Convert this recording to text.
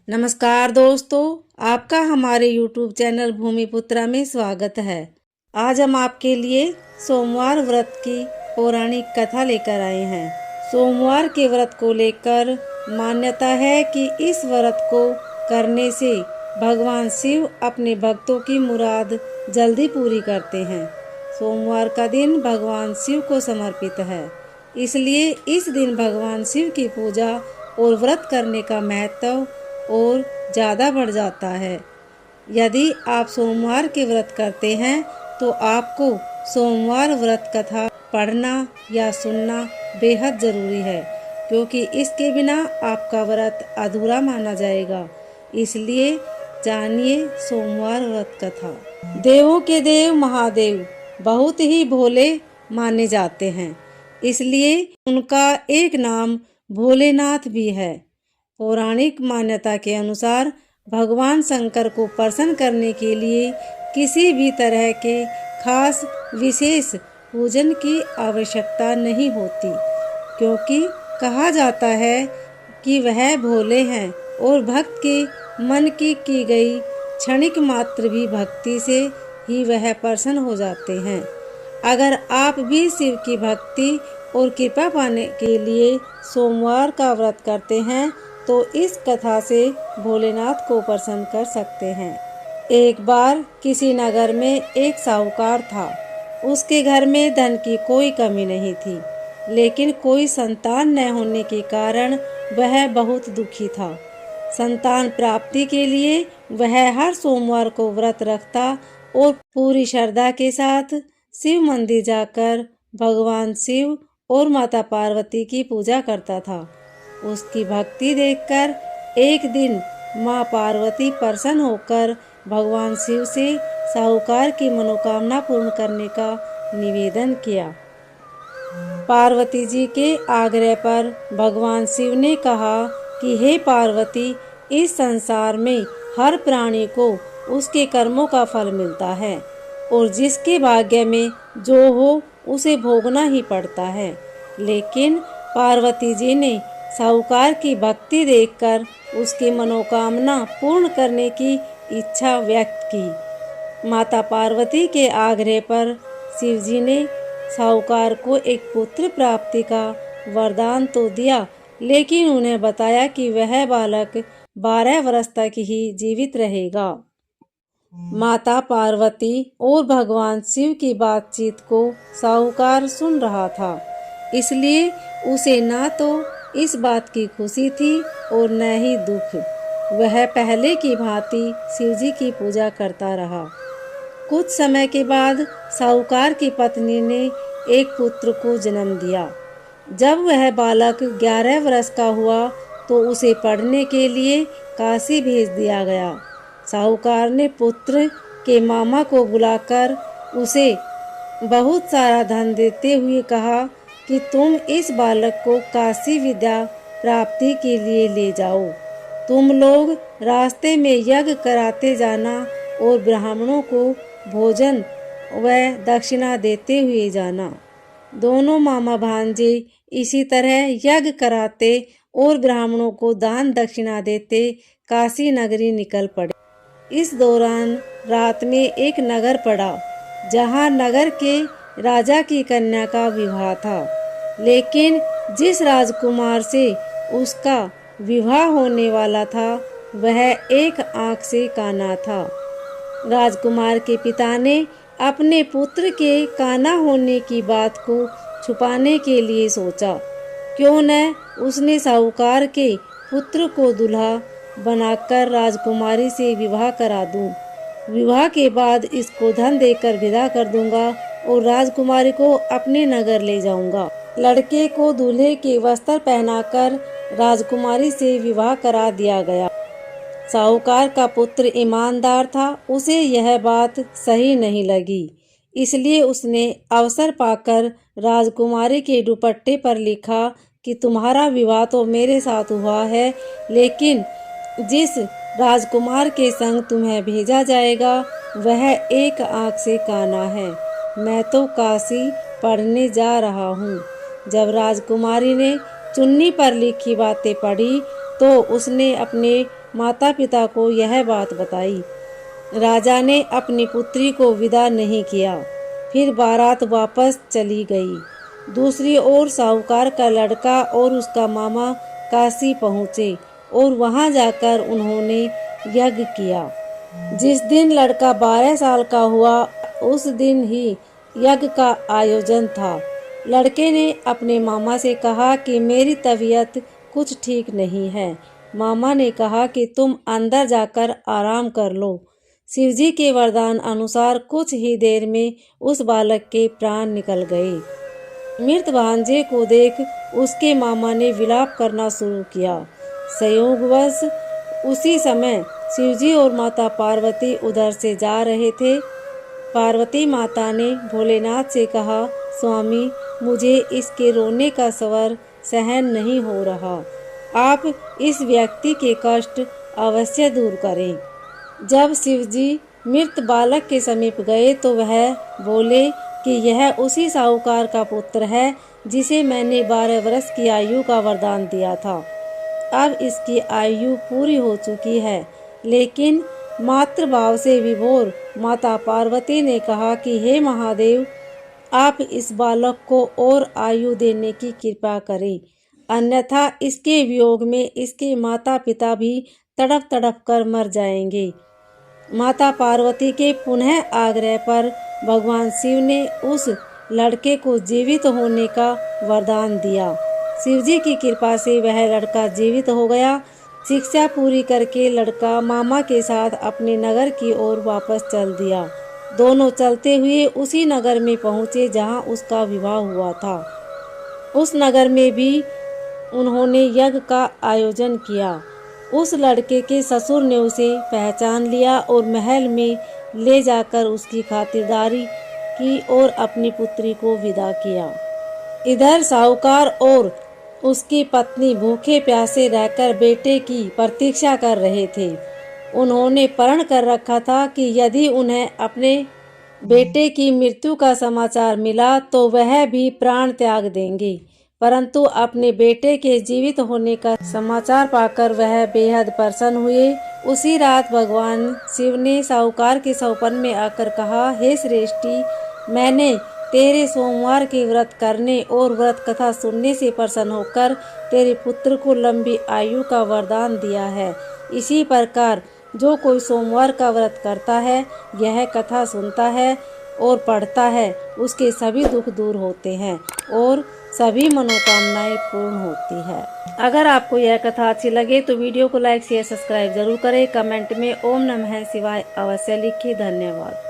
नमस्कार दोस्तों, आपका हमारे YouTube चैनल भूमिपुत्रा में स्वागत है। आज हम आपके लिए सोमवार व्रत की पौराणिक कथा लेकर आए हैं। सोमवार के व्रत को लेकर मान्यता है कि इस व्रत को करने से भगवान शिव अपने भक्तों की मुराद जल्दी पूरी करते हैं। सोमवार का दिन भगवान शिव को समर्पित है, इसलिए इस दिन भगवान शिव की पूजा और व्रत करने का महत्व और ज़्यादा बढ़ जाता है। यदि आप सोमवार के व्रत करते हैं तो आपको सोमवार व्रत कथा पढ़ना या सुनना बेहद ज़रूरी है, क्योंकि इसके बिना आपका व्रत अधूरा माना जाएगा। इसलिए जानिए सोमवार व्रत कथा। देवों के देव महादेव बहुत ही भोले माने जाते हैं, इसलिए उनका एक नाम भोलेनाथ भी है। पौराणिक मान्यता के अनुसार भगवान शंकर को प्रसन्न करने के लिए किसी भी तरह के खास विशेष पूजन की आवश्यकता नहीं होती, क्योंकि कहा जाता है कि वह भोले हैं और भक्त के मन की गई क्षणिक मात्र भी भक्ति से ही वह प्रसन्न हो जाते हैं। अगर आप भी शिव की भक्ति और कृपा पाने के लिए सोमवार का व्रत करते हैं तो इस कथा से भोलेनाथ को प्रसन्न कर सकते हैं। एक बार किसी नगर में एक साहूकार था। उसके घर में धन की कोई कमी नहीं थी, लेकिन कोई संतान न होने के कारण वह बहुत दुखी था। संतान प्राप्ति के लिए वह हर सोमवार को व्रत रखता और पूरी श्रद्धा के साथ शिव मंदिर जाकर भगवान शिव और माता पार्वती की पूजा करता था। उसकी भक्ति देखकर एक दिन माँ पार्वती प्रसन्न होकर भगवान शिव से साहूकार की मनोकामना पूर्ण करने का निवेदन किया। पार्वती जी के आग्रह पर भगवान शिव ने कहा कि हे पार्वती, इस संसार में हर प्राणी को उसके कर्मों का फल मिलता है और जिसके भाग्य में जो हो उसे भोगना ही पड़ता है। लेकिन पार्वती जी ने साहूकार की भक्ति देखकर उसकी मनोकामना पूर्ण करने की इच्छा व्यक्त की। माता पार्वती के आग्रह पर शिवजी ने साहूकार को एक पुत्र प्राप्ति का वरदान तो दिया, लेकिन उन्हें बताया कि वह बालक 12 वर्ष तक ही जीवित रहेगा। माता पार्वती और भगवान शिव की बातचीत को साहूकार सुन रहा था, इसलिए उसे ना तो इस बात की खुशी थी और न ही दुख। वह पहले की भांति शिवजी की पूजा करता रहा। कुछ समय के बाद साहूकार की पत्नी ने एक पुत्र को जन्म दिया। जब वह बालक 11 वर्ष का हुआ तो उसे पढ़ने के लिए काशी भेज दिया गया। साहूकार ने पुत्र के मामा को बुलाकर उसे बहुत सारा धन देते हुए कहा कि तुम इस बालक को काशी विद्या प्राप्ति के लिए ले जाओ। तुम लोग रास्ते में यज्ञ कराते जाना और ब्राह्मणों को भोजन व दक्षिणा देते हुए जाना। दोनों मामा भांजे इसी तरह यज्ञ कराते और ब्राह्मणों को दान दक्षिणा देते काशी नगरी निकल पड़े। इस दौरान रात में एक नगर पड़ा, जहाँ नगर के राजा की कन्या का विवाह था, लेकिन जिस राजकुमार से उसका विवाह होने वाला था वह एक आंख से काना था। राजकुमार के पिता ने अपने पुत्र के काना होने की बात को छुपाने के लिए सोचा, क्यों न उसने साहूकार के पुत्र को दूल्हा बनाकर राजकुमारी से विवाह करा दूं। विवाह के बाद इसको धन देकर विदा कर दूंगा और राजकुमारी को अपने नगर ले जाऊंगा। लड़के को दूल्हे के वस्त्र पहनाकर राजकुमारी से विवाह करा दिया गया। साहूकार का पुत्र ईमानदार था, उसे यह बात सही नहीं लगी, इसलिए उसने अवसर पाकर राजकुमारी के दुपट्टे पर लिखा कि तुम्हारा विवाह तो मेरे साथ हुआ है, लेकिन जिस राजकुमार के संग तुम्हें भेजा जाएगा वह एक आंख से काना है। मैं तो काशी पढ़ने जा रहा हूँ। जब राजकुमारी ने चुन्नी पर लिखी बातें पढ़ी तो उसने अपने माता पिता को यह बात बताई। राजा ने अपनी पुत्री को विदा नहीं किया। फिर बारात वापस चली गई। दूसरी ओर साहूकार का लड़का और उसका मामा काशी पहुँचे और वहाँ जाकर उन्होंने यज्ञ किया। जिस दिन लड़का 12 साल का हुआ उस दिन ही यज्ञ का आयोजन था। लड़के ने अपने मामा से कहा कि मेरी तबीयत कुछ ठीक नहीं है। मामा ने कहा कि तुम अंदर जाकर आराम कर लो। शिवजी के वरदान अनुसार कुछ ही देर में उस बालक के प्राण निकल गए। मृत भांजे को देख उसके मामा ने विलाप करना शुरू किया। संयोगवश उसी समय शिवजी और माता पार्वती उधर से जा रहे थे। पार्वती माता ने भोलेनाथ से कहा, स्वामी, मुझे इसके रोने का स्वर सहन नहीं हो रहा। आप इस व्यक्ति के कष्ट अवश्य दूर करें। जब शिवजी मृत बालक के समीप गए तो वह बोले कि यह उसी साहूकार का पुत्र है जिसे मैंने 12 वर्ष की आयु का वरदान दिया था। अब इसकी आयु पूरी हो चुकी है। लेकिन मातृभाव से विभोर माता पार्वती ने कहा कि हे महादेव, आप इस बालक को और आयु देने की कृपा करें, अन्यथा इसके वियोग में इसके माता पिता भी तड़प तड़प कर मर जाएंगे। माता पार्वती के पुनः आग्रह पर भगवान शिव ने उस लड़के को जीवित होने का वरदान दिया। शिवजी की कृपा से वह लड़का जीवित हो गया। शिक्षा पूरी करके लड़का मामा के साथ अपने नगर की ओर वापस चल दिया। दोनों चलते हुए उसी नगर में पहुँचे जहाँ उसका विवाह हुआ था। उस नगर में भी उन्होंने यज्ञ का आयोजन किया। उस लड़के के ससुर ने उसे पहचान लिया और महल में ले जाकर उसकी खातिरदारी की और अपनी पुत्री को विदा किया। इधर साहूकार और उसकी पत्नी भूखे प्यासे रहकर बेटे की प्रतीक्षा कर रहे थे। उन्होंने प्रण कर रखा था कि यदि उन्हें अपने बेटे की मृत्यु का समाचार मिला तो वह भी प्राण त्याग देंगे। परंतु अपने बेटे के जीवित होने का समाचार पाकर वह बेहद प्रसन्न हुए। उसी रात भगवान शिव ने साहूकार के सपने में आकर कहा, हे श्रेष्ठी, मैंने तेरे सोमवार के व्रत करने और व्रत कथा सुनने से प्रसन्न होकर तेरे पुत्र को लंबी आयु का वरदान दिया है। इसी प्रकार जो कोई सोमवार का व्रत करता है, यह कथा सुनता है और पढ़ता है, उसके सभी दुख दूर होते हैं और सभी मनोकामनाएं पूर्ण होती है। अगर आपको यह कथा अच्छी लगे तो वीडियो को लाइक शेयर सब्सक्राइब जरूर करें। कमेंट में ओम नमः शिवाय अवश्य लिखें। धन्यवाद।